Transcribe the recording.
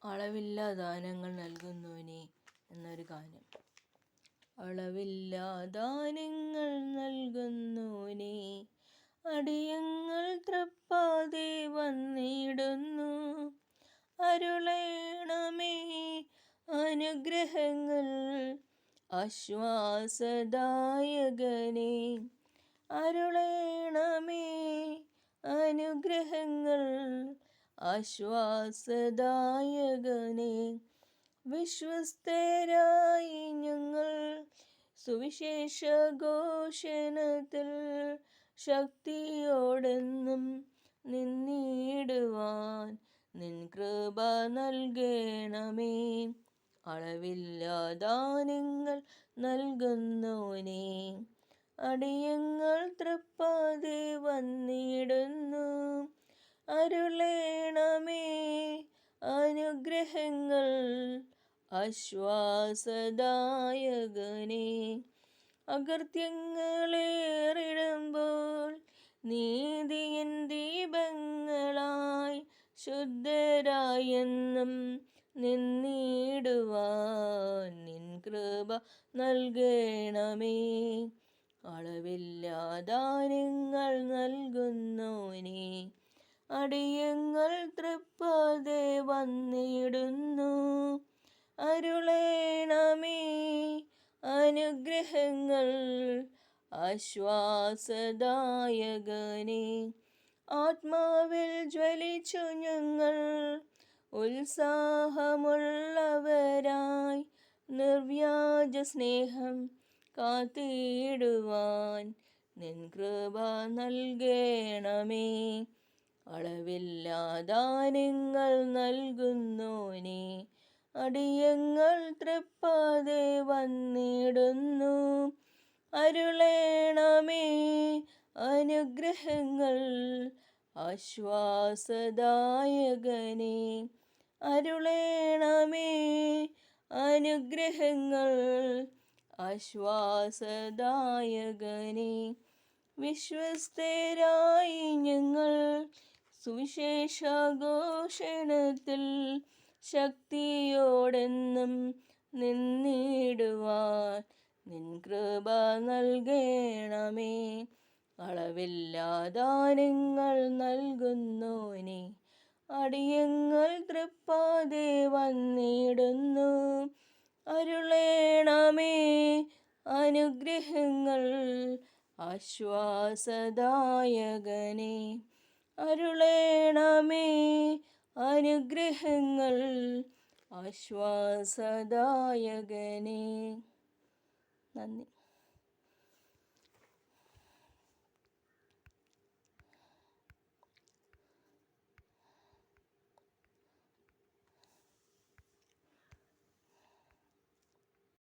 അളവില്ലാ ദാനങ്ങൾ നൽകുന്നവനെ എന്നൊരു ഗാനം. അളവില്ലാ ദാനങ്ങൾ നൽകുന്നവനെ അടിയങ്ങൾ തൃപ്പാതെ വന്നിടുന്നു. അരുളേണമേ അനുഗ്രഹങ്ങൾ ആശ്വാസദായകനേ. അരുളേണമേ അനുഗ്രഹങ്ങൾ ആശ്വാസദായകനേ. വിശ്വസ്തരായി ഞങ്ങൾ സുവിശേഷ ഘോഷണത്തിൽ ശക്തിയോടെന്നും നിന്നിടുവാൻ നിൻ കൃപ നൽകണമേ. അളവില്ലാ ദാനങ്ങൾ നൽകുന്നോനേ അടിയങ്ങൾ തൃപ്പാതെ വന്നിടുന്നു. അരുളേണമേ അനുഗ്രഹങ്ങൾ ആശ്വാസദായകനേ. അകൃത്യങ്ങളേറിടുമ്പോൾ നീതിയൻ ദീപങ്ങളായി ശുദ്ധരായെന്നും നിന്നിടുവാൻ നിൻ കൃപ നൽകണമേ. അളവില്ലാ ദാനങ്ങൾ നൽകുന്നോനേ അടിയങ്ങൾ തൃപ്പാതെ വന്നിടുന്നു. അരുളേണമേ അനുഗ്രഹങ്ങൾ ആശ്വാസദായകനേ. ആത്മാവിൽ ജ്വലിച്ചു ഞങ്ങൾ ഉത്സാഹമുള്ളവരായി നിർവ്യാജ സ്നേഹം കാത്തിടുവാൻ നിൻ കൃപ നൽകണമേ. അളവില്ലാ ദാനങ്ങൾ നൽകുന്നോനേ അടിയങ്ങൾ തൃപ്പാതെ വന്നിടുന്നു. അരുളേണമേ അനുഗ്രഹങ്ങൾ ആശ്വാസദായകനേ. അരുളേണമേ അനുഗ്രഹങ്ങൾ ആശ്വാസദായകനേ. വിശ്വസ്തരായി ഞങ്ങൾ സുവിശേഷ ഘോഷണത്തിൽ ശക്തിയോടെന്നും നിന്നിടുവാൻ നിൻ കൃപ നൽകണമേ. അളവില്ലാ ദാനങ്ങൾ നൽകുന്നോനേ അടിയങ്ങൾ തൃപ്പാതെ വന്നിടുന്നു. അരുളേണമേ അനുഗ്രഹങ്ങൾ ആശ്വാസദായകനേ. അരുളേണമേ അനുഗ്രഹങ്ങൾ ആശ്വാസദായകനേ. നന്ദി.